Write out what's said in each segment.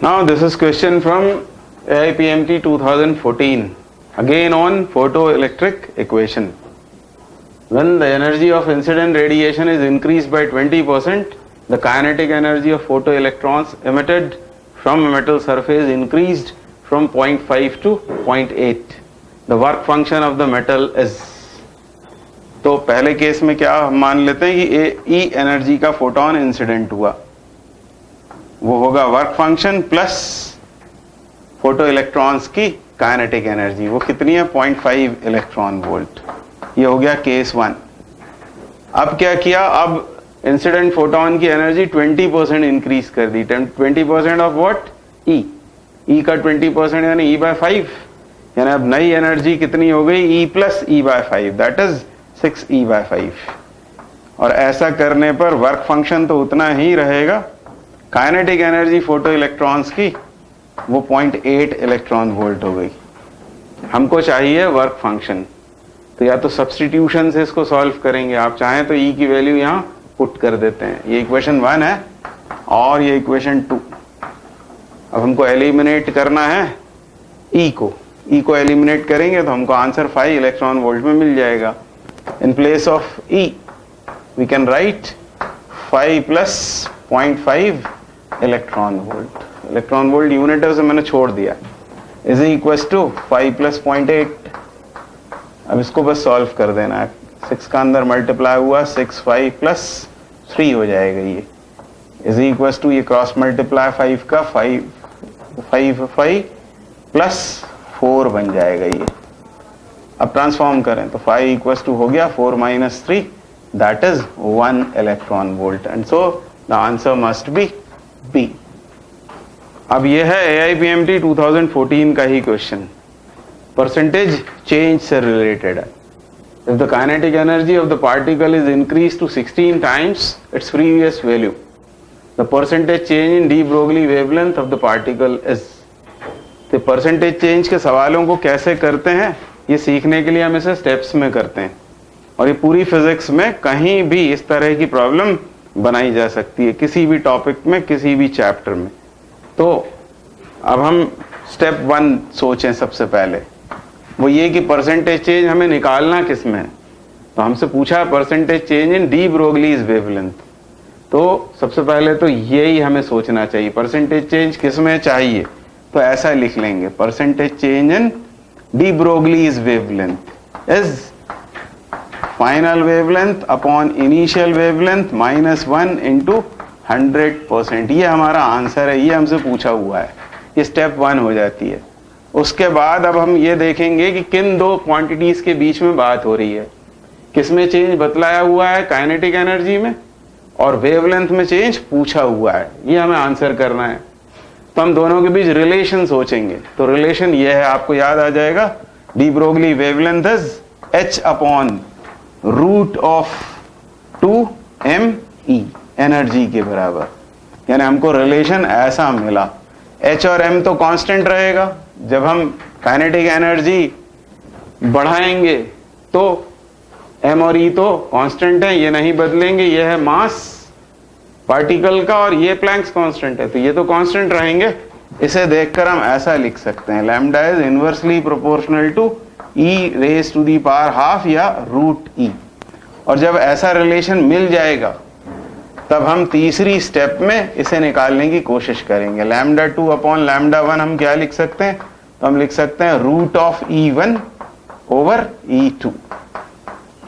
Now this is question from AIPMT 2014, again on photoelectric equation. When the energy of incident radiation is increased by 20%, the kinetic energy of photoelectrons emitted from a metal surface increased from 0.5 to 0.8. The work function of the metal is. तो पहले case में क्या हम मान लेते हैं कि E energy का फोटोन इंसिडेंट हुआ, वो होगा work function plus photo electrons की काइनेटिक एनर्जी. वो कितनी है? 0.5 इलेक्ट्रॉन वोल्ट. ये हो गया केस 1. अब क्या किया? अब इंसिडेंट फोटोन की एनर्जी 20% इंक्रीज कर दी. 20% ऑफ व्हाट? ई. ई का 20% यानी ई बाय 5, यानी अब नई एनर्जी कितनी हो गई? E plus E bye 5, that is 6 E bye 5. और ऐसा करने पर वर्क फंक्शन तो उतना ही रहेगा. काइनेटिक एनर्जी फोटो इलेक्ट्रॉन्स की वो 0.8 इलेक्ट्रॉन वोल्ट हो गई. हमको चाहिए वर्क फंक्शन, तो या तो सब्स्टिट्यूशन से इसको सॉल्व करेंगे, आप चाहें तो ई की वैल्यू यहां पुट कर देते हैं. ये इक्वेशन 1 है और ये इक्वेशन 2. अब हमको एलिमिनेट करना है ई को. ई को एलिमिनेट करेंगे तो हमको आंसर 5 इलेक्ट्रॉन वोल्ट में मिल जाएगा. In place of E we can write 5 plus 0.5 electron volt. Electron volt unit है उसे मैंने छोड़ दिया. Is equal to 5 plus 0.8. अब इसको बस सॉल्व कर देना है. 6 का अंदर मल्टीप्लाई हुआ, 6 5 प्लस 3 हो जाएगा. ये इज इक्वल टू, ये क्रॉस मल्टीप्लाई 5 का 5 प्लस 4 बन जाएगा. ये अब ट्रांसफॉर्म करें तो 5 इक्वल टू हो गया 4 minus 3, that is 1 electron volt. And so the answer must be B. अब ये है AIPMT 2014 का ही क्वेश्चन, परसेंटेज चेंज से रिलेटेड है. If the kinetic energy of the particle is increase to 16 times its previous value, the percentage change in de Broglie wavelength of the particle is. तो percentage change के सवालों को कैसे करते हैं ये सीखने के लिए हम इसे स्टेप्स में करते हैं, और ये पूरी फिजिक्स में कहीं भी इस तरह की प्रॉब्लम बनाई जा सकती है, किसी भी टॉपिक में, किसी भी चैप्टर में. तो अब हम स्टेप 1 सोचें. सबसे पहले वो ये कि परसेंटेज चेंज हमें निकालना किस में है. तो हमसे पूछा percentage change in de Broglie's wavelength. तो सबसे पहले तो यही हमें सोचना चाहिए, परसेंटेज चेंज किस में चाहिए. तो ऐसा लिख लेंगे, percentage change in de Broglie's wavelength is final wavelength upon initial wavelength minus 1 into 100%. ये हमारा आंसर है, ये हमसे पूछा हुआ है. ये स्टेप 1 हो जाती है. उसके बाद अब हम ये देखेंगे कि किन दो क्वांटिटीज के बीच में बात हो रही है. किसमें चेंज बतलाया हुआ है? काइनेटिक एनर्जी में. और वेवलेंथ में चेंज पूछा हुआ है, ये हमें आंसर करना है. तो हम दोनों के बीच रिलेशन सोचेंगे. तो रिलेशन ये है, आपको याद आ जाएगा, de Broglie wavelength is h upon root of 2m e energy के बराबर. यानी हमको रिलेशन ऐसा मिला. h और m तो कांस्टेंट रहेगा. जब हम काइनेटिक एनर्जी बढ़ाएंगे तो m और e तो कांस्टेंट है, ये नहीं बदलेंगे. ये है मास पार्टिकल का और ये प्लैंक्स कांस्टेंट है, तो ये तो कांस्टेंट रहेंगे. इसे देखकर हम ऐसा लिख सकते हैं, lambda is inversely proportional to e raise to the power half या रूट e. और जब ऐसा रिलेशन मिल जाएगा तब हम तीसरी स्टेप में इसे निकालने की कोशिश करेंगे. लैम्डा 2 अपॉन लैम्डा 1 हम क्या लिख सकते हैं? तो हम लिख सकते हैं root of E1 over E2.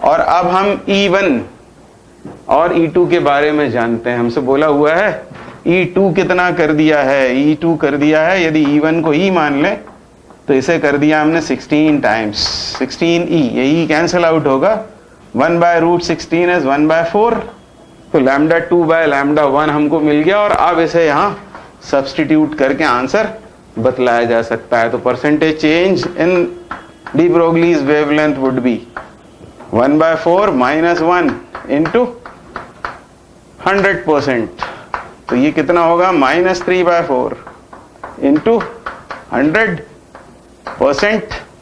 और अब हम E1 और E2 के बारे में जानते हैं. हमसे बोला हुआ है E2 कितना कर दिया है? E2 कर दिया है, यदि E1 को E मान ले तो इसे कर दिया हमने 16 टाइम्स 16E. ये E कैंसिल आउट होगा. 1 बाय रूट 16 इज 1 बाय 4. तो लैम्डा 2 बाय लैम्डा 1 हमको मिल गया. और अब इसे यहाँ सब्स्टिट्यूट करके आंसर बतलाया जा सकता है. तो percentage change in de Broglie's wavelength would be 1 by 4 minus 1 into 100%. तो ये कितना होगा? Minus 3 by 4 into 100%.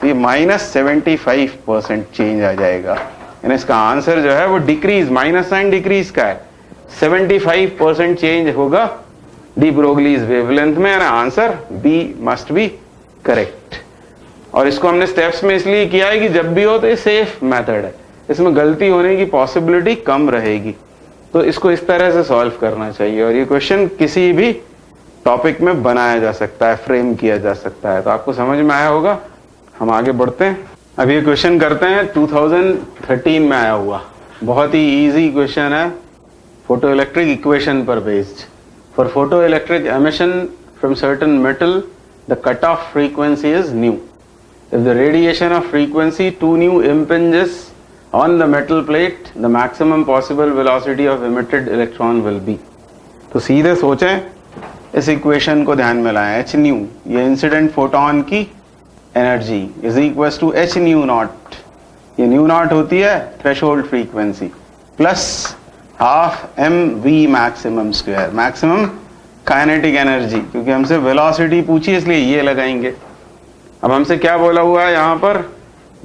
तो ये माइनस 75% चेंज आ जाएगा. यानी इसका आंसर जो है वो डिक्रीज, माइनस साइन डिक्रीज का है. 75% चेंज होगा डी ब्रोगलीज वेवलेंथ में, and answer B must be correct. और इसको हमने स्टेप्स में इसलिए किया है कि जब भी हो तो ये सेफ मेथड है, इसमें गलती होने की पॉसिबिलिटी कम रहेगी, तो इसको इस तरह से सॉल्व करना चाहिए। और ये क्वेश्चन किसी भी टॉपिक में बनाया जा सकता है, फ्रेम किया जा सकता है। तो आपको समझ में आया होगा। हम आगे बढ़ते हैं। अब ये क्वेश्चन करते हैं 2013 में आया हुआ, बहुत ही इजी क्वेश्चन है, फोटो इलेक्ट्रिक इक्वेशन पर based. For photo electric emission from certain metal the cut off frequency is new. If the radiation of frequency 2 new impinges on the metal plate, the maximum possible velocity of emitted electron will be। तो सीधे सोचें, इस equation को ध्यान में लाएं। H nu, ये incident photon की energy is equal to H nu naught, ये न्यू नॉट होती है threshold frequency, plus half M V maximum square, maximum kinetic energy, क्योंकि हमसे वेलोसिटी पूछी इसलिए ये लगाएंगे। अब हमसे क्या बोला हुआ है यहाँ पर,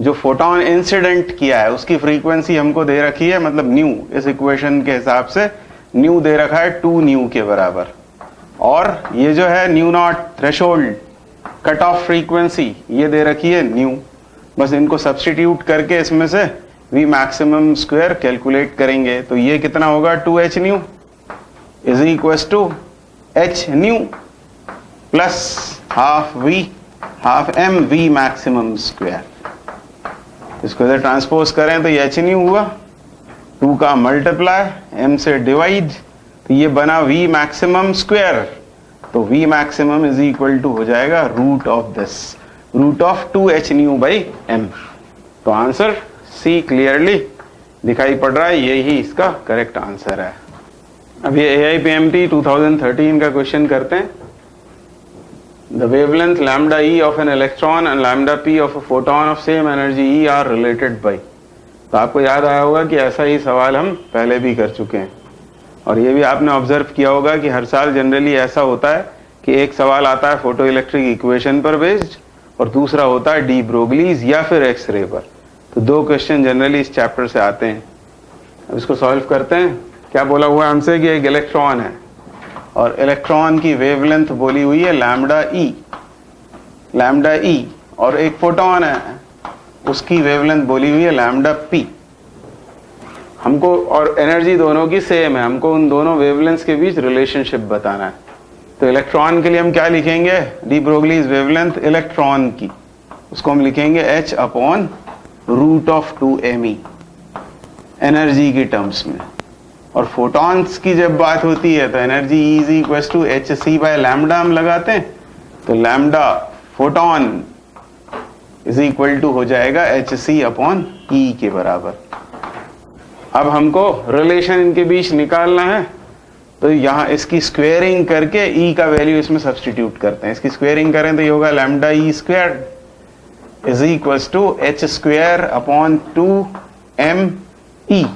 जो फोटोन इंसिडेंट किया है उसकी फ्रीक्वेंसी हमको दे रखी है, मतलब न्यू, इस इक्वेशन के हिसाब से न्यू दे रखा है 2 न्यू के बराबर, और ये जो है new not threshold cut off frequency ये दे रखी है न्यू। बस इनको सब्स्टिट्यूट करके इसमें से वी मैक्सिमम स्क्वायर कैलकुलेट करेंगे, तो ये कितना होगा 2h nu is equal to h nu plus half M V maximum square. इसको इधर ट्रांसपोज करें तो ये एच न्यू हुआ, 2 का मल्टीप्लाई m से डिवाइड, तो ये बना v मैक्सिमम स्क्वायर, तो v maximum is equal to हो जाएगा root of this, root of 2h nu by m। तो आंसर सी क्लियरली दिखाई पड़ रहा है, यही इसका करेक्ट आंसर है। अब ये AIPMT 2013 का क्वेश्चन करते हैं। The wavelength lambda e of an electron and lambda p of a photon of same energy e are related by। तो आपको याद आया होगा कि ऐसा ही सवाल हम पहले भी कर चुके हैं, और ये भी आपने ऑब्जर्व किया होगा कि हर साल जनरली ऐसा होता है कि एक सवाल आता है फोटो इलेक्ट्रिक इक्वेशन पर बेस्ड और दूसरा होता है डी ब्रोगलीज या फिर एक्सरे पर। तो 2 क्वेश्चन जनरली इस चैप्टर से आते हैं। अब इसको सॉल्व करते हैं। क्या बोला हुआ है हमसे कि एक इलेक्ट्रॉन है और इलेक्ट्रॉन की वेवलेंथ बोली हुई है लैम्डा ई, और एक फोटोन है उसकी वेवलेंथ बोली हुई है लैम्डा पी। हमको और एनर्जी दोनों की सेम है, हमको उन दोनों वेवलेंथ्स के बीच रिलेशनशिप बताना है। तो इलेक्ट्रॉन के लिए हम क्या लिखेंगे, डी ब्रोगलीज वेवलेंथ इलेक्ट्रॉन की, उसको हम लिखेंगे h upon root of 2me energy की टर्म्स में। और फोटॉन्स की जब बात होती है तो energy E is equal to hc by lambda हम लगाते हैं, तो lambda photon is equal to हो जाएगा hc अपॉन E के बराबर। अब हमको रिलेशन इनके बीच निकालना है, तो यहाँ इसकी स्क्वेयरिंग करके E का वैल्यू इसमें सब्स्टिट्यूट करते हैं। इसकी स्क्वेयरिंग करें तो ये होगा lambda E square is equal to h square upon 2me,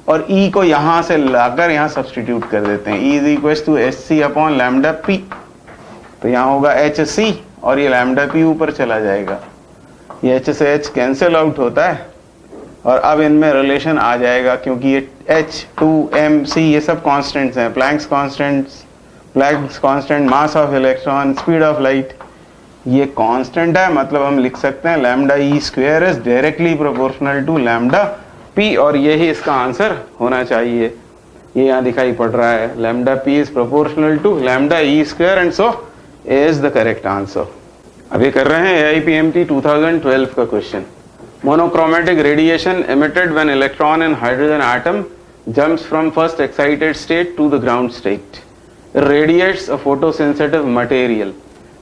और E को यहां से लाकर यहां सब्स्टिट्यूट कर देते हैं। E is equal to hc upon lambda p, तो यहां होगा hc और ये लैम्डा p ऊपर चला जाएगा, ये h से h कैंसिल आउट होता है, और अब इनमें रिलेशन आ जाएगा क्योंकि ये h 2m c ये सब कांस्टेंट्स हैं, Planck's constant, mass of electron, speed of light, ये कांस्टेंट है, मतलब हम लिख सकते हैं lambda E square is directly proportional to lambda P, और यही इसका आंसर होना चाहिए। ये यहाँ दिखाई पड़ रहा है, lambda P is proportional to lambda E square and so A is the correct answer. अब ये कर रहे हैं AIPMT 2012 का question. Monochromatic radiation emitted when electron in hydrogen atom jumps from first excited state to the ground state. It radiates a photosensitive material.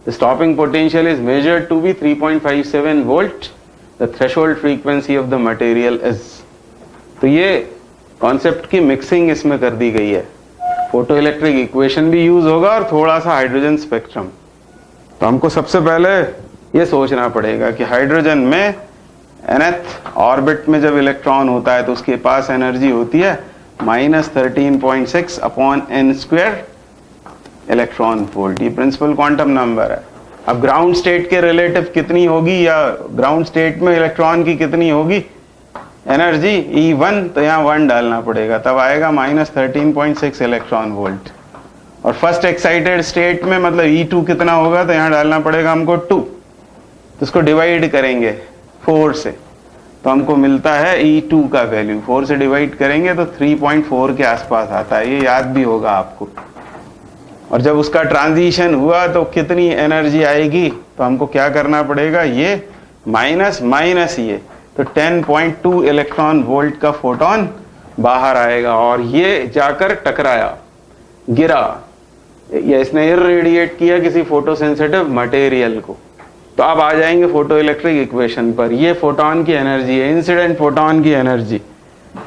The stopping potential is measured to be 3.57 volt. The threshold frequency of the material is। तो ये concept की mixing इसमें कर दी गई है, photo electric equation भी use होगा और थोड़ा सा हाइड्रोजन स्पेक्ट्रम। तो हमको सबसे पहले ये सोचना पड़ेगा कि हाइड्रोजन में nth ऑर्बिट में जब इलेक्ट्रॉन होता है तो उसके पास एनर्जी होती है -13.6 upon n square electron volt, ये प्रिंसिपल क्वांटम नंबर है। अब ग्राउंड स्टेट के रिलेटिव कितनी होगी, या ग्राउंड स्टेट में इलेक्ट्रॉन की कितनी होगी एनर्जी E1, तो यहाँ 1 डालना पड़ेगा, तब आएगा -13.6 इलेक्ट्रॉन वोल्ट। और फर्स्ट एक्साइटेड स्टेट में मतलब E2 कितना होगा, तो यहाँ डालना पड़ेगा हमको 2, तो इसको डिवाइड करेंगे 4 से, तो हमको मिलता है E2 का वैल्यू 4 से डिवाइड करेंगे तो 3.4 के आसपास आता है, ये याद भी होगा आपको। और जब उसका ट्रांजिशन हुआ तो कितनी एनर्जी आएगी, तो हमको क्या करना पड़ेगा, ये माइनस माइनस ये, तो 10.2 इलेक्ट्रॉन वोल्ट का फोटोन बाहर आएगा और ये जाकर टकराया, गिरा, या इसने इररेडिएट किया किसी फोटोसेंसिटिव मटेरियल को। तो अब आ जाएंगे फोटो इलेक्ट्रिक इक्वेशन पर। ये फोटोन की एनर्जी है, इंसिडेंट फोटोन की energy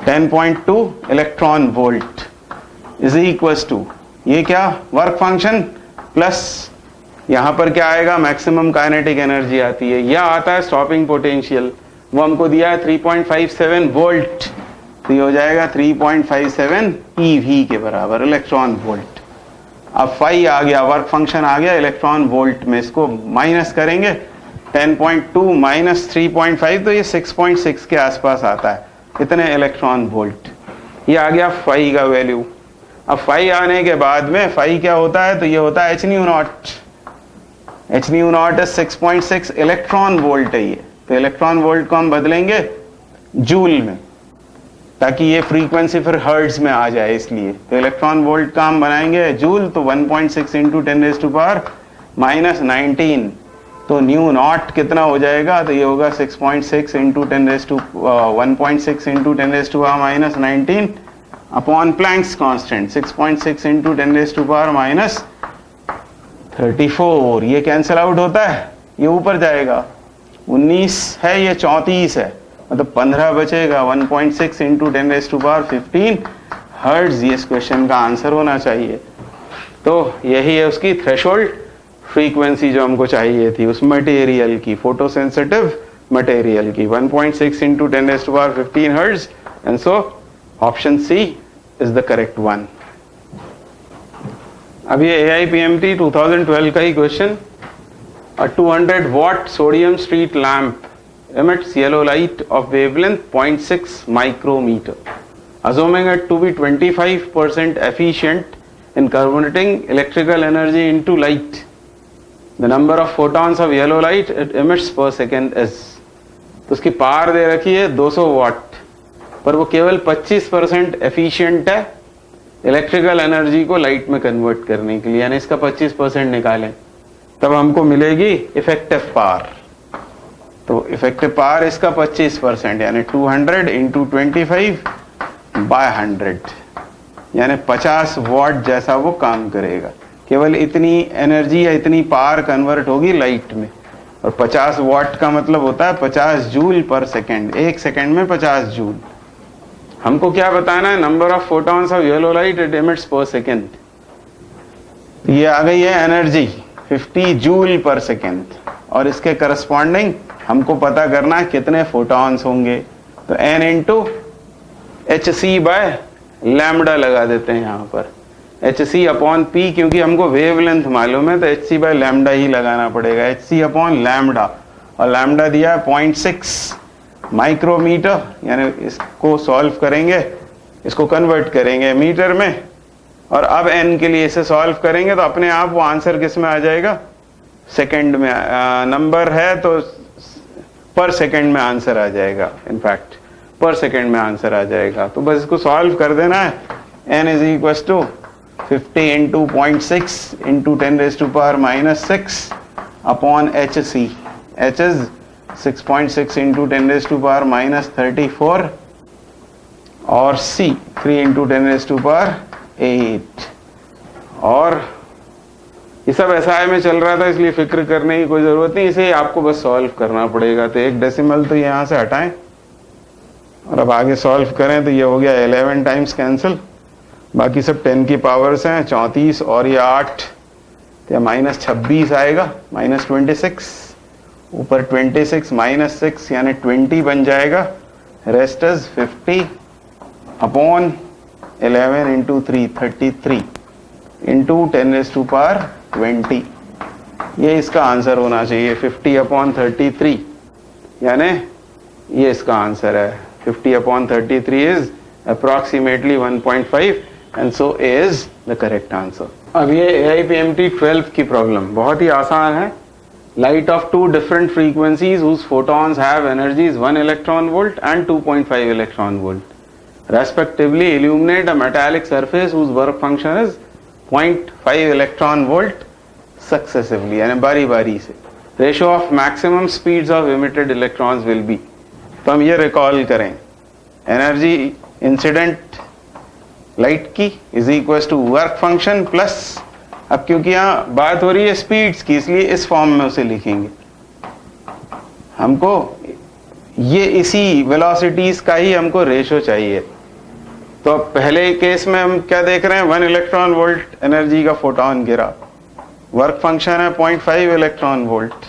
10.2 electron volt is equals to, ये क्या, वर्क फंक्शन प्लस यहां पर क्या आएगा, मैक्सिमम काइनेटिक एनर्जी आती है, या आता है स्टॉपिंग पोटेंशियल, वो हमको दिया है 3.57 वोल्ट, तो ये हो जाएगा 3.57 EV के बराबर, इलेक्ट्रॉन वोल्ट। अब फाई आ गया, वर्क फंक्शन आ गया इलेक्ट्रॉन वोल्ट में, इसको माइनस करेंगे 10.2 माइनस 3.5, तो ये 6.6 के आसपास आता है, इतने इलेक्ट्रॉन वोल्ट, ये आ गया फाई का वैल्यू। अब फाई आने के बाद में फाई क्या होता है, तो ये होता है h not, h not is 6.6 electron volt है ये, तो इलेक्ट्रॉन वोल्ट को हम बदलेंगे जूल में, ताकि ये फ्रीक्वेंसी फिर हर्ट्ज में आ जाए, इसलिए तो इलेक्ट्रॉन वोल्ट का हम बनाएंगे जूल, तो 1.6 इंटू 10⁻⁻19, तो न्यू नॉट कितना हो जाएगा, तो ये होगा 6.6 into 1.6 into 10⁻⁻19 upon Planck's constant 6.6 into 10⁻34, ये कैंसिल आउट होता है, ये ऊपर जाएगा, 19 है, ये 34 है, मतलब 15 बचेगा, 1.6 इंटू 10⁻15 हर्ट्ज, ये इस क्वेश्चन का आंसर होना चाहिए। तो यही है उसकी थ्रेशोल्ड फ्रीक्वेंसी जो हमको चाहिए थी उस मटेरियल की, फोटोसेंसिटिव मटेरियल की, 1.6 इंटू 10⁻15 hertz, and so option C is the correct one. अब ये AIPMT 2012 का ही question, a 200 watt sodium street lamp emits yellow light of wavelength 0.6 micrometer. Assuming it to be 25% efficient in converting electrical energy into light, the number of photons of yellow light it emits per second is, तो उसकी power दे रखी है 200 वाट, पर वो केवल 25% efficient है electrical energy को light में कन्वर्ट करने के लिए, यानी इसका 25% निकालें तब हमको मिलेगी इफेक्टिव पावर। तो इफेक्टिव पावर इसका 25%, यानी 200 इंटू 25/100, यानी 50 वाट जैसा वो काम करेगा। केवल इतनी एनर्जी या इतनी पावर कन्वर्ट होगी लाइट में, और 50 वाट का मतलब होता है 50 जूल पर सेकेंड, एक सेकेंड में 50 जूल। हमको क्या बताना है, number of photons of yellow light it emits per second, ये आ गई है एनर्जी 50 जूल पर सेकेंड, और इसके करस्पॉन्डिंग हमको पता करना है कितने फोटॉन्स होंगे, तो n into HC by lambda लगा देते हैं यहाँ पर, HC अपॉन P, क्योंकि हमको वेवलेंथ मालूम है तो HC बाय लैम्डा ही लगाना पड़ेगा, HC अपॉन लैम्डा, और लैम्डा दिया है 0.6 माइक्रोमीटर, यानी इसको सॉल्व करेंगे, इसको कन्वर्ट करेंगे मीटर में, और अब n के लिए इसे सॉल्व करेंगे तो अपने आप वो आंसर किस में आ जाएगा, सेकंड में, नंबर है तो पर सेकंड में आंसर आ जाएगा, इनफैक्ट पर सेकंड में आंसर आ जाएगा। तो बस इसको सॉल्व कर देना है, n is equal to 50 into 0.6 into 10⁻⁻6 upon HC, H is 6.6 into 10⁻⁻34, और C 3 इंटू 10⁸, और ये सब SI में चल रहा था इसलिए फिक्र करने की कोई जरूरत नहीं, इसे आपको बस सॉल्व करना पड़ेगा। तो एक डेसिमल तो यहाँ से हटाएं और अब आगे सॉल्व करें, तो ये हो गया 11 टाइम्स कैंसिल, बाकी सब 10 की पावर्स हैं, 34 और ये 8, तो -26 आएगा, -26, ऊपर 26 -6 यानी 20 बन जाएगा, rest is 50 upon 11 into 3 33 into 10⁻20, ये इसका आंसर होना चाहिए, 50 अपॉन 33, यानी ये इसका आंसर है। 50 upon 33 is approximately 1.5 and so A is the correct answer. अब ये AIPMT 12 की प्रॉब्लम बहुत ही आसान है. Light of two different frequencies whose photons have energies 1 electron volt and 2.5 electron volt respectively illuminate a metallic surface whose work function is 0.5 electron volt successively, यानी बारी बारी से. Ratio of maximum speeds of emitted electrons will be. तो हम ये recall करें, energy incident light की is equal to work function plus, अब क्योंकि यहाँ बात हो रही है स्पीड्स की इसलिए इस फॉर्म में उसे लिखेंगे. हमको ये इसी वेलोसिटीज का ही हमको रेशो चाहिए. तो अब पहले केस में हम क्या देख रहे हैं, 1 इलेक्ट्रॉन वोल्ट एनर्जी का फोटोन गिरा, वर्क फंक्शन है 0.5 इलेक्ट्रॉन वोल्ट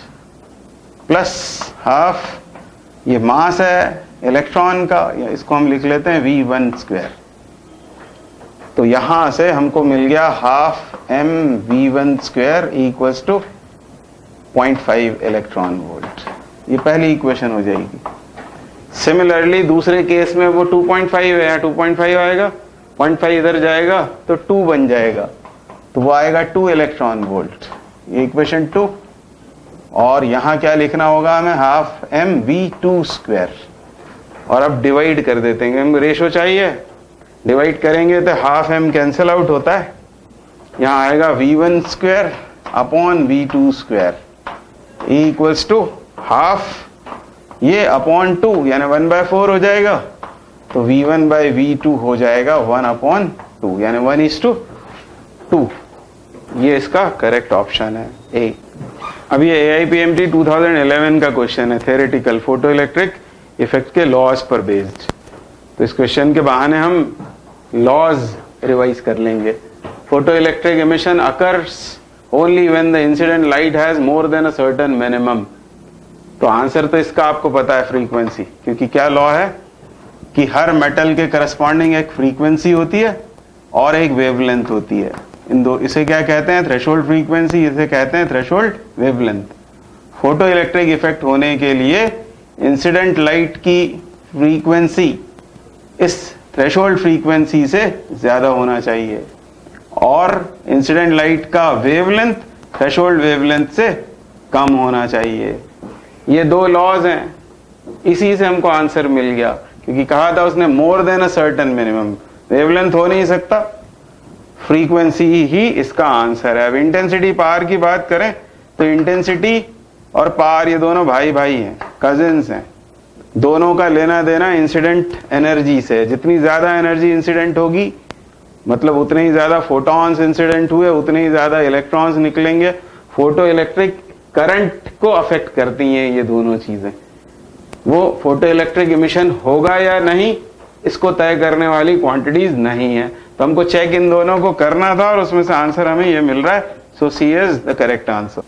प्लस हाफ ये मास है इलेक्ट्रॉन का, या इसको हम लिख लेते हैं V1 स्क्वायर. तो यहां से हमको मिल गया half m V1 square equals to 0.5 electron volt. ये पहली इक्वेशन हो जाएगी. सिमिलरली दूसरे केस में वो 2.5 है, यहाँ 2.5 आएगा, 0.5 इधर जाएगा तो 2 बन जाएगा, तो वो आएगा 2 इलेक्ट्रॉन वोल्ट. ये इक्वेशन 2. और यहां क्या लिखना होगा हमें, हाफ m V2 स्क्वायर. और अब डिवाइड कर देते हैं, हमको रेशो चाहिए, डिवाइड करेंगे तो हाफ m कैंसिल आउट होता है, यहाँ आएगा V1 square upon V2 square equals to half ये अपॉन 2 यानी 1/4 हो जाएगा, तो V1/V2 हो जाएगा 1/2 यानी 1:2. ये इसका करेक्ट ऑप्शन है ए. अब ये AIPMT 2011 का क्वेश्चन है, थ्योरेटिकल फोटो इलेक्ट्रिक इफेक्ट के लॉज पर बेस्ड. तो इस क्वेश्चन के बहाने हम लॉज रिवाइज कर लेंगे. Photo electric emission occurs only when the incident light has more than a certain minimum. तो आंसर तो इसका आपको पता है, फ्रीक्वेंसी, क्योंकि क्या लॉ है कि हर मेटल के करस्पॉन्डिंग एक फ्रीक्वेंसी होती है और एक वेवलेंथ होती है. इन दो, इसे क्या कहते हैं, थ्रेशोल्ड फ्रीक्वेंसी, इसे कहते हैं threshold wavelength. Photo electric effect होने के लिए इंसिडेंट लाइट की फ्रीक्वेंसी इस थ्रेशोल्ड फ्रीक्वेंसी से ज्यादा होना चाहिए और इंसिडेंट लाइट का वेवलेंथ थ्रेशोल्ड वेवलेंथ से कम होना चाहिए. ये दो लॉज हैं, इसी से हमको आंसर मिल गया, क्योंकि कहा था उसने more than a certain minimum. Wavelength हो नहीं सकता, फ्रीक्वेंसी ही इसका आंसर है. अब इंटेंसिटी पावर की बात करें तो इंटेंसिटी और पावर ये दोनों भाई भाई हैं, कजिन्स हैं. दोनों का लेना देना इंसिडेंट एनर्जी से. जितनी ज्यादा एनर्जी इंसिडेंट होगी मतलब उतने ही ज्यादा फोटॉन्स इंसिडेंट हुए, उतने ही ज्यादा इलेक्ट्रॉन्स निकलेंगे. फोटो इलेक्ट्रिक करंट को अफेक्ट करती हैं ये दोनों चीजें. वो फोटो इलेक्ट्रिक इमिशन होगा या नहीं इसको तय करने वाली क्वांटिटीज नहीं है. तो हमको चेक इन दोनों को करना था और उसमें से आंसर हमें ये मिल रहा है. सो सी इज द करेक्ट आंसर.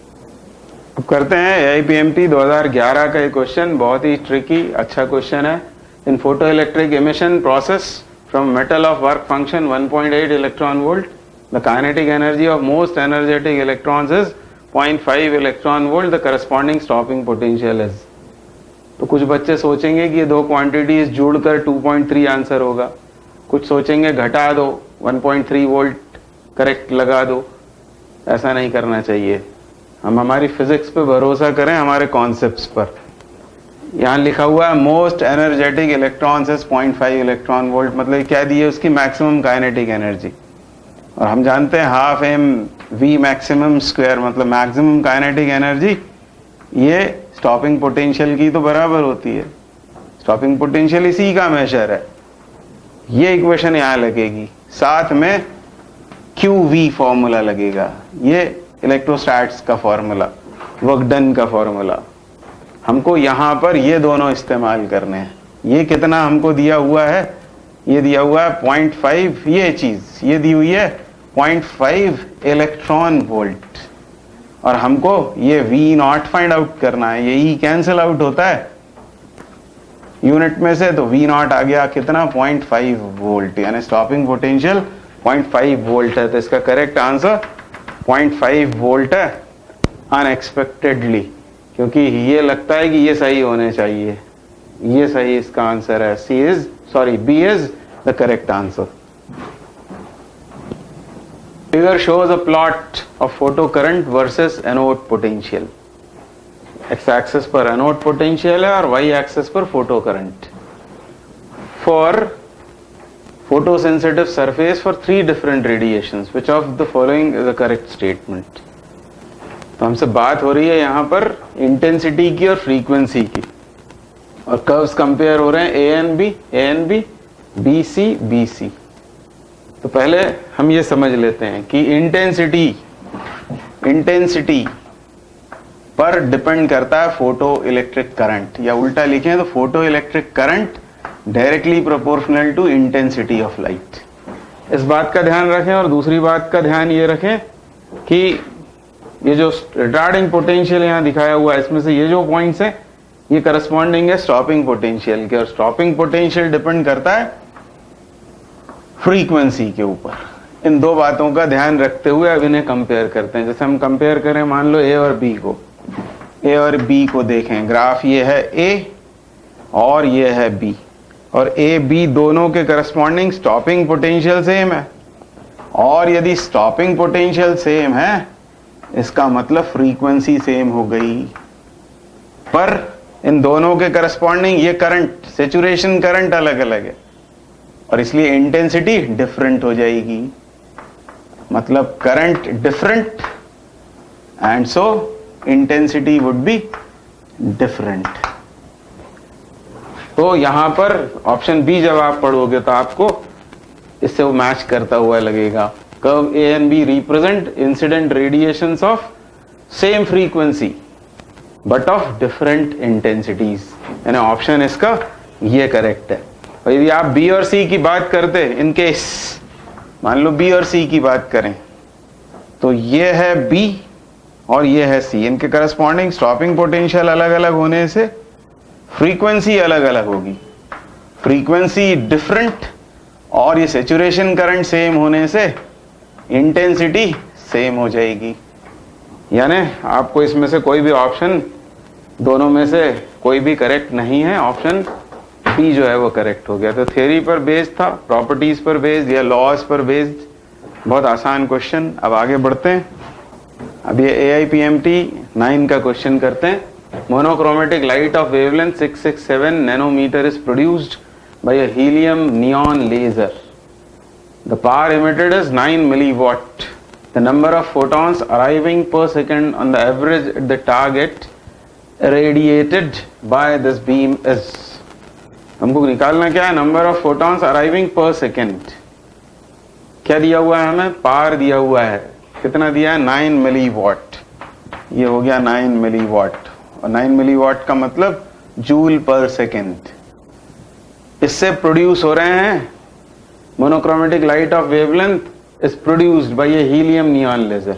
अब करते हैं AIPMT 2011 का एक क्वेश्चन, बहुत ही ट्रिकी अच्छा क्वेश्चन है. In photo electric emission process from metal of work function 1.8 electron volt the kinetic energy of most energetic electrons is 0.5 electron volt. The corresponding stopping potential is. तो कुछ बच्चे सोचेंगे कि ये दो क्वांटिटीज जुड़कर 2.3 आंसर होगा, कुछ सोचेंगे घटा दो 1.3 वोल्ट करेक्ट लगा दो. ऐसा नहीं करना चाहिए. हम हमारी फिजिक्स पे भरोसा करें, हमारे कॉन्सेप्ट्स पर. यहाँ लिखा हुआ है most energetic electrons is 0.5 electron volt, मतलब क्या दी है उसकी मैक्सिमम काइनेटिक एनर्जी. और हम जानते हैं half m v maximum square मतलब मैक्सिमम काइनेटिक एनर्जी ये स्टॉपिंग पोटेंशियल की तो बराबर होती है. स्टॉपिंग पोटेंशियल इसी का मेजर है. ये इक्वेशन यहां लगेगी, साथ में QV फॉर्मूला लगेगा. ये इलेक्ट्रोस्टैट्स का फॉर्मूला, वर्क डन का फॉर्मूला. हमको यहां पर ये दोनों इस्तेमाल करने हैं. ये कितना हमको दिया हुआ है, ये दिया हुआ है 0.5, ये चीज ये दी हुई है 0.5 इलेक्ट्रॉन वोल्ट. और हमको ये V0 फाइंड आउट करना है. ये E कैंसिल आउट होता है यूनिट में से, तो V0 आ गया कितना 0.5 वोल्ट, यानी स्टॉपिंग पोटेंशियल 0.5 वोल्ट है. तो इसका करेक्ट आंसर 0.5 वोल्ट है अनएक्सपेक्टेडली, क्योंकि ये लगता है कि ये सही होने चाहिए. ये सही इसका आंसर है. B is the correct answer. Figure shows a plot of photo current versus anode potential. X axis पर anode potential है और Y axis पर photo current. For photosensitive surface for 3 different radiations, which of the following is a correct statement? तो हमसे बात हो रही है यहाँ पर इंटेंसिटी की और फ्रीक्वेंसी की, और कर्व्स कंपेयर हो रहे हैं A N B, B C. तो पहले हम ये समझ लेते हैं कि इंटेंसिटी पर डिपेंड करता है फोटो इलेक्ट्रिक करंट, या उल्टा लिखें तो photoelectric current directly proportional to intensity of light. इस बात का ध्यान रखें. और दूसरी बात का ध्यान ये रखें कि ये जो रिटार्डिंग पोटेंशियल यहां दिखाया हुआ है, इसमें से ये जो पॉइंट्स हैं ये करस्पॉन्डिंग है स्टॉपिंग पोटेंशियल के, और स्टॉपिंग पोटेंशियल डिपेंड करता है फ्रीक्वेंसी के ऊपर. इन दो बातों का ध्यान रखते हुए अब इन्हें कंपेयर करते हैं. जैसे हम कंपेयर करें, मान लो ए और बी को देखें. ग्राफ ये है ए और ये है बी, और ए बी दोनों के करस्पॉन्डिंग स्टॉपिंग पोटेंशियल सेम है. और यदि स्टॉपिंग पोटेंशियल सेम है इसका मतलब फ्रीक्वेंसी सेम हो गई. पर इन दोनों के करस्पॉन्डिंग ये करंट, सैचुरेशन करंट अलग अलग है, और इसलिए इंटेंसिटी डिफरेंट हो जाएगी. मतलब current different and so intensity would be different. तो यहां पर ऑप्शन बी जब आप पढ़ोगे तो आपको इससे वो मैच करता हुआ लगेगा. Curve A and B represent incident radiations of same frequency but of different intensities. यानी ऑप्शन इसका ये करेक्ट है. और यदि आप बी और सी की बात करते, इन केस मान लो बी और सी की बात करें, तो ये है बी और ये है सी. इनके करस्पॉन्डिंग स्टॉपिंग पोटेंशियल अलग अलग होने से फ्रीक्वेंसी अलग अलग होगी. फ्रीक्वेंसी डिफरेंट और ये सैचुरेशन करंट सेम होने से इंटेंसिटी सेम हो जाएगी. यानी आपको इसमें से कोई भी ऑप्शन, दोनों में से कोई भी करेक्ट नहीं है. ऑप्शन बी जो है वो करेक्ट हो गया. तो थ्योरी पर बेस्ड था, प्रॉपर्टीज पर बेस्ड या लॉज पर बेस्ड. बहुत आसान क्वेश्चन. अब आगे बढ़ते हैं. अब ये AIPMT 9 का क्वेश्चन करते हैं. Monochromatic light of wavelength 667 nanometre is produced by a helium neon laser. The power emitted is 9 milliwatt. The number of photons arriving per second on the average at the target irradiated by this beam is. हमको निकालना क्या है? Number of photons arriving per second. क्या दिया हुआ है हमें? Power दिया हुआ है. कितना दिया है? 9 milliwatt. ये हो गया 9 milliwatt. और 9 milliwatt का मतलब जूल पर सेकेंड. इससे प्रोड्यूस हो रहे हैं. Monochromatic light of wavelength is produced by a helium neon laser.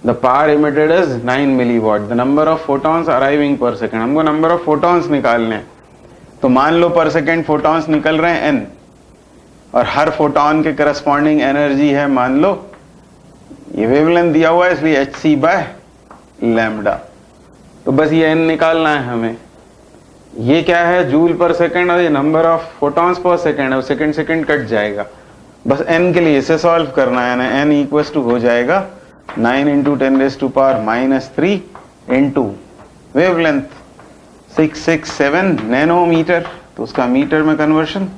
The power emitted is 9 milliwatt. The number of photons arriving per second. हमको नंबर ऑफ फोटॉन्स निकालने हैं. तो मान लो पर सेकेंड फोटॉन्स निकल रहे हैं n, और हर फोटॉन के करस्पॉन्डिंग एनर्जी है, मान लो ये वेवलेंथ दिया हुआ है इसलिए hc/λ. तो बस ये n निकालना है हमें. ये क्या है? जूल पर सेकेंड, और ये number of photons per second है. सेकेंड कट जाएगा. बस n के लिए इसे सॉल्व करना है ना. n इक्वल टू हो जाएगा 9 × 10⁻³ इंटू वेवलेंथ 667 नैनोमीटर, तो उसका मीटर में कन्वर्शन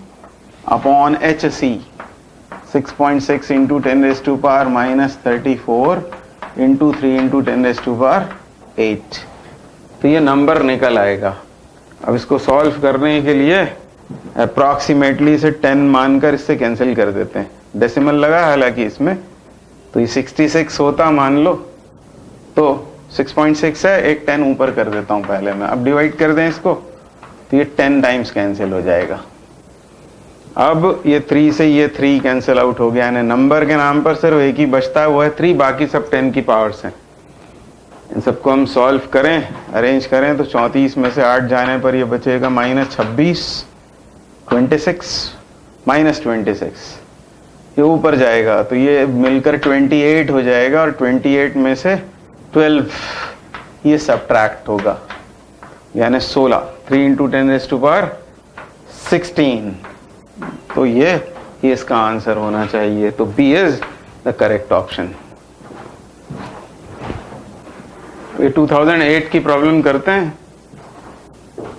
अपॉन hc 6.6 × 10⁻³ इंटू 3 × 10⁸. तो ये नंबर निकल आएगा. अब इसको सॉल्व करने के लिए अप्रॉक्सीमेटली इसे 10 मानकर इससे कैंसिल कर देते हैं. डेसिमल लगा हालांकि इसमें, तो ये 66 होता मान लो, तो 6.6 है, एक 10 ऊपर कर देता हूं पहले मैं. अब डिवाइड कर दें इसको, तो ये 10 टाइम्स कैंसिल हो जाएगा. अब ये 3 से ये 3 कैंसिल आउट हो गया. यानी नंबर के नाम पर सिर्फ एक ही बचता है, वो है 3. बाकी सब 10 की पावर्स हैं. इन सबको हम सॉल्व करें, अरेंज करें, तो 34 में से 8 जाने पर ये बचेगा -26, 26 -26. ये ऊपर जाएगा तो ये मिलकर 28 हो जाएगा, और 28 में से 12 ये सब्ट्रैक्ट होगा, यानी 16. 3 × 10⁻16. तो ये इसका आंसर होना चाहिए. तो B is the correct option. ये 2008 की प्रॉब्लम करते हैं।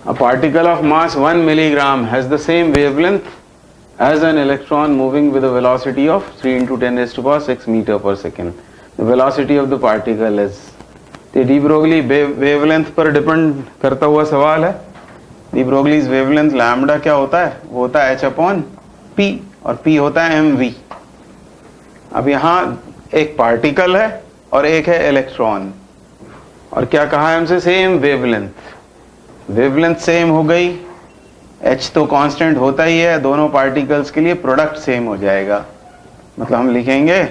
A particle of mass 1 milligram has the same wavelength as an electron moving with a velocity of 3 into 10 raised to power 6 meter per second. The velocity of the particle is, ये D Broglie wavelength पर depend करता हुआ सवाल है। D Broglie's wavelength lambda क्या होता है? वो होता है h अपॉन p और p होता है mv। अब यहाँ एक पार्टिकल है और एक है इलेक्ट्रॉन, और क्या कहा है हमसे? Same wavelength. वेवलेंथ सेम हो गई, h तो कांस्टेंट होता ही है दोनों पार्टिकल्स के लिए, प्रोडक्ट सेम हो जाएगा। मतलब हम लिखेंगे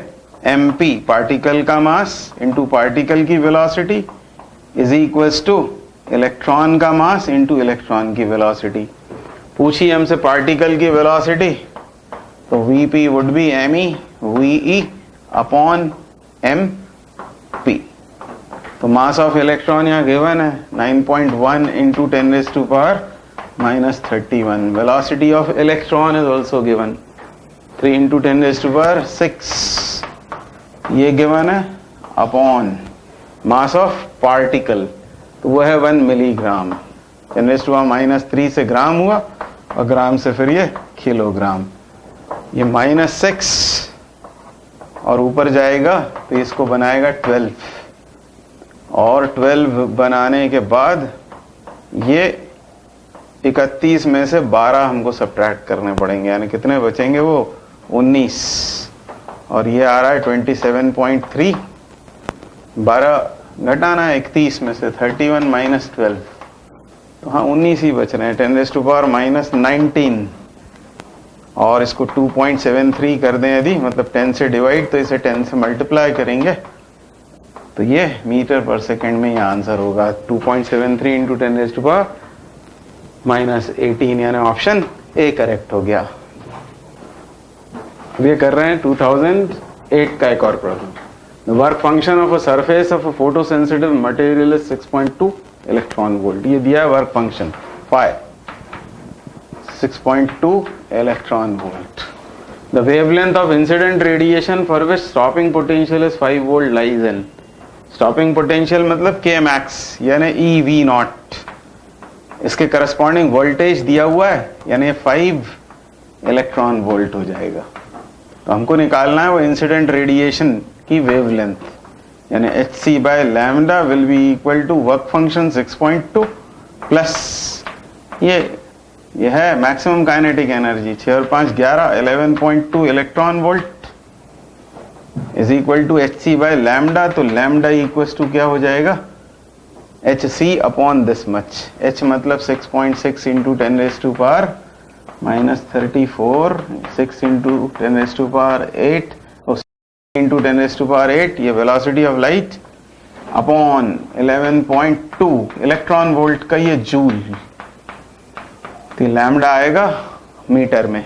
mp पार्टिकल का मास इंटू पार्टिकल की velocity is equals two electron का मास इंटू इलेक्ट्रॉन की वेलोसिटी। पूछी हमसे पार्टिकल की वेलोसिटी, तो vp would be me ve upon mp। तो मास ऑफ इलेक्ट्रॉन यहाँ गिवन है 9.1 into 10 raised to power minus 31। Velocity of electron is also given 3 into 10 raised to power 6, ये given है अपॉन मास ऑफ पार्टिकल, तो वो है 1 milligram. 10 raised to power minus 3 से ग्राम हुआ, और ग्राम से फिर ये किलोग्राम। ये -6 और ऊपर जाएगा तो इसको बनाएगा 12, और 12 बनाने के बाद ये 31 में से 12 हमको सब्ट्रैक्ट करने पड़ेंगे, यानी कितने बचेंगे? वो 19, और ये आ रहा है 27.3। 12 घटाना है 31 में से, 31 माइनस 12, तो हाँ 19 ही बच रहे हैं। 10 raised to power minus 19, और इसको 2.73 कर दें यदि, मतलब 10 से डिवाइड, तो इसे 10 से मल्टीप्लाई करेंगे, तो ये मीटर पर सेकेंड में ये आंसर होगा। 2.73 into 10 raised to power minus 18, यानी ऑप्शन ए करेक्ट हो गया। अब ये कर रहे हैं 2008 का एक और problem. The work function of a surface of a photosensitive material is 6.2 electron volt. ये दिया है work function phi 6.2 electron volt. The wavelength of incident radiation for which stopping potential is 5 volt lies in. Stopping potential मतलब के max यानी E V naught, इसके corresponding voltage दिया हुआ है, यानी 5 इलेक्ट्रॉन वोल्ट हो जाएगा। तो हमको निकालना है वो इंसिडेंट रेडिएशन की वेवलेंथ, यानी H C by lambda will be equal to work function 6.2 plus ये है मैक्सिमम काइनेटिक एनर्जी 6 और 5 11 11.2 electron volt is equal to H C by lambda. तो लैम्डा इक्वल टू क्या हो जाएगा? H C upon this much. H मतलब 6.6 into 10 raised to power minus 34, 6 into 10 raised to power 8 into 10 raised to power 8, ये velocity of light upon 11.2 electron volt का ये joule, तो lambda आएगा मीटर में,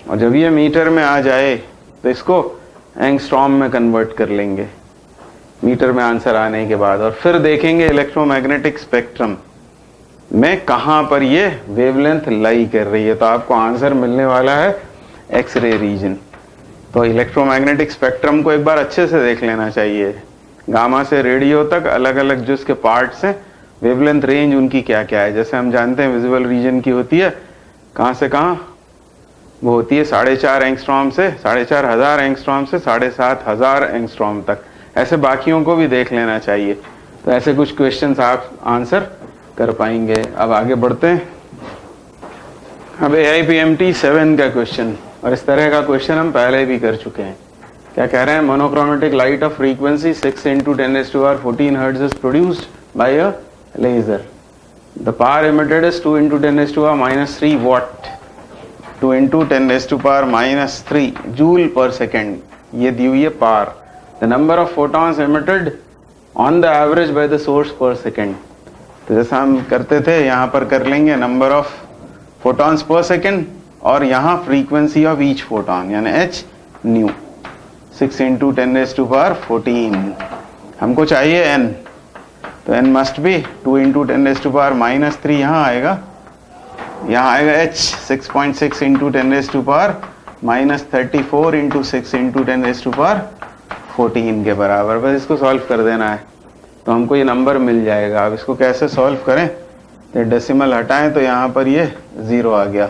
और जब ये मीटर में आ जाए तो इसको एंगस्ट्रॉम में कन्वर्ट कर लेंगे मीटर में आंसर आने के बाद, और फिर देखेंगे इलेक्ट्रोमैग्नेटिक स्पेक्ट्रम में कहां पर ये वेवलेंथ लाई कर रही है, तो आपको आंसर मिलने वाला है एक्सरे रीजन। तो इलेक्ट्रोमैग्नेटिक स्पेक्ट्रम को एक बार अच्छे से देख लेना चाहिए, गामा से रेडियो तक अलग अलग जो इसके पार्ट्स हैं, वेवलेंथ रेंज उनकी क्या क्या है। जैसे हम जानते हैं विजिबल रीजन की होती है कहां से कहां, वो होती है 4.5 एंगस्ट्रॉम से 4,500 एंगस्ट्रॉम से 7,500 एंगस्ट्रॉम तक। ऐसे बाकियों को भी देख लेना चाहिए, तो ऐसे कुछ क्वेश्चंस आप आंसर कर पाएंगे। अब आगे बढ़ते हैं। अब AIPMT 7 का क्वेश्चन, और इस तरह का क्वेश्चन हम पहले भी कर चुके हैं। क्या कह रहे हैं? Monochromatic light of frequency 6 into 10 raised to power 14 hertz is produced by a laser. The power emitted is 2 into 10 raised to power minus 3 watt, 2 into 10 raised to power minus 3 joule per second, ये दी हुई है power. The number of photons emitted on the average by the source per second, तो जैसा हम करते थे यहाँ पर कर लेंगे number of photons per second, और यहाँ फ्रीक्वेंसी ऑफ ईच फोटॉन यानी h new. 6 into 10 raised to power 14, हमको चाहिए n, तो n must be 2 into 10 raised to power minus 3, यहाँ आएगा h 6.6 into 10 raised to power -34 into 6 into 10⁻14 के बराबर। बस इसको सॉल्व कर देना है तो हमको ये नंबर मिल जाएगा। अब इसको कैसे सॉल्व करें, तो डेसिमल हटाएं तो यहाँ पर ये 0 आ गया।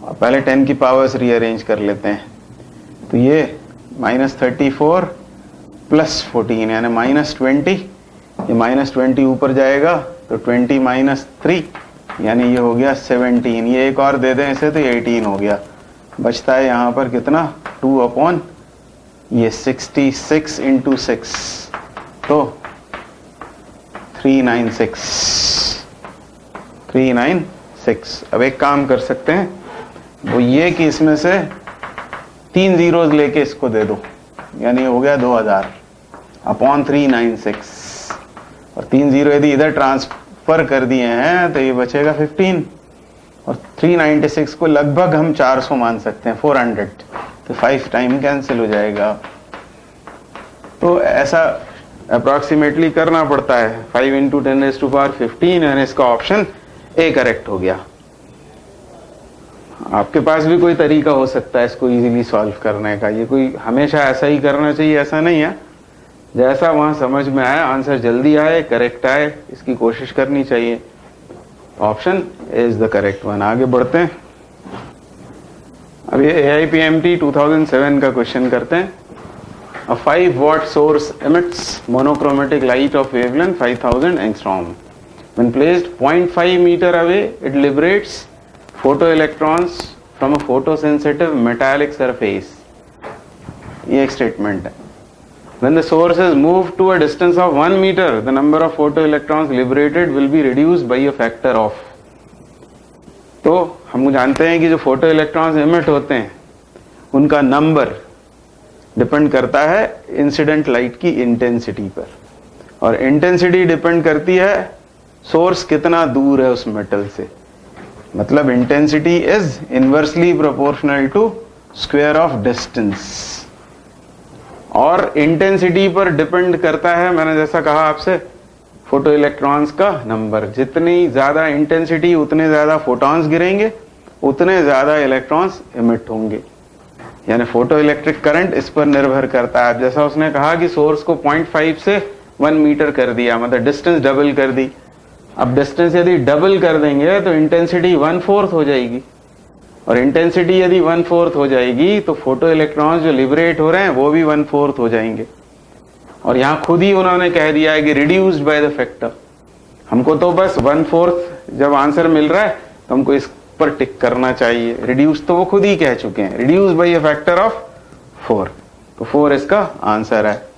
और पहले 10 की पावर्स रीअरेंज कर लेते हैं, तो ये -34 प्लस 14 यानी -20, ये -20 ऊपर जाएगा तो 20 - 3 यानी ये हो गया 17। ये एक और दे दें इसे तो 18 हो गया। बचता है यहाँ पर कितना, 2 अपॉन ये 66 इंटू 6 तो 396। अब एक काम कर सकते हैं, वो ये कि इसमें से 3 जीरोज लेके इसको दे दो, यानी हो गया 2000 अपॉन 396। और 3 जीरो यदि इधर ट्रांसफर कर दिए हैं तो ये बचेगा 15। और 396 को लगभग हम 400 मान सकते हैं, 400, तो 5 टाइम कैंसिल हो जाएगा। तो ऐसा अप्रोक्सीमेटली करना पड़ता है। 5 इंटू 10⁻15 यानी इसका ऑप्शन ए करेक्ट हो गया। आपके पास भी कोई तरीका हो सकता है इसको इजीली सॉल्व करने का, ये कोई हमेशा ऐसा ही करना चाहिए ऐसा नहीं है। जैसा वहां समझ में आए, आंसर जल्दी आए, करेक्ट आए, इसकी कोशिश करनी चाहिए। Option is the correct one. आगे बढ़ते हैं। अब ये AIPMT 2007 का क्वेश्चन करते हैं। A 5 watt source emits monochromatic light of wavelength 5000 angstrom. When placed 0.5 meter away, it liberates photoelectrons from a photosensitive metallic surface. ये एक स्टेटमेंट है। When the source is moved to a distance of 1 meter, the number of photoelectrons liberated will be reduced by a factor of. तो हम जानते हैं कि जो photo electrons emit होते हैं उनका नंबर डिपेंड करता है इंसिडेंट लाइट की इंटेंसिटी पर, और इंटेंसिटी डिपेंड करती है सोर्स कितना दूर है उस मेटल से। मतलब intensity is inversely proportional to square of distance. और इंटेंसिटी पर डिपेंड करता है, मैंने जैसा कहा आपसे, फोटो इलेक्ट्रॉन्स का नंबर। जितनी ज्यादा इंटेंसिटी उतने ज्यादा फोटॉन्स गिरेंगे, उतने ज्यादा इलेक्ट्रॉन्स इमिट होंगे। यानी फोटो इलेक्ट्रिक करंट इस पर निर्भर करता है। जैसा उसने कहा कि सोर्स को 0.5 से 1 मीटर कर दिया, मतलब डिस्टेंस डबल कर दी। अब डिस्टेंस यदि डबल कर देंगे तो इंटेंसिटी 1/4 हो जाएगी, और इंटेंसिटी यदि 1/4 हो जाएगी तो फोटो इलेक्ट्रॉन्स जो लिबरेट हो रहे हैं वो भी 1/4 हो जाएंगे। और यहां खुद ही उन्होंने कह दिया है कि रिड्यूस्ड बाय द फैक्टर। हमको तो बस 1/4 जब आंसर मिल रहा है तो हमको इस पर टिक करना चाहिए। रिड्यूस तो वो खुद ही कह चुके हैं, reduce by a factor of 4, तो 4 इसका आंसर है।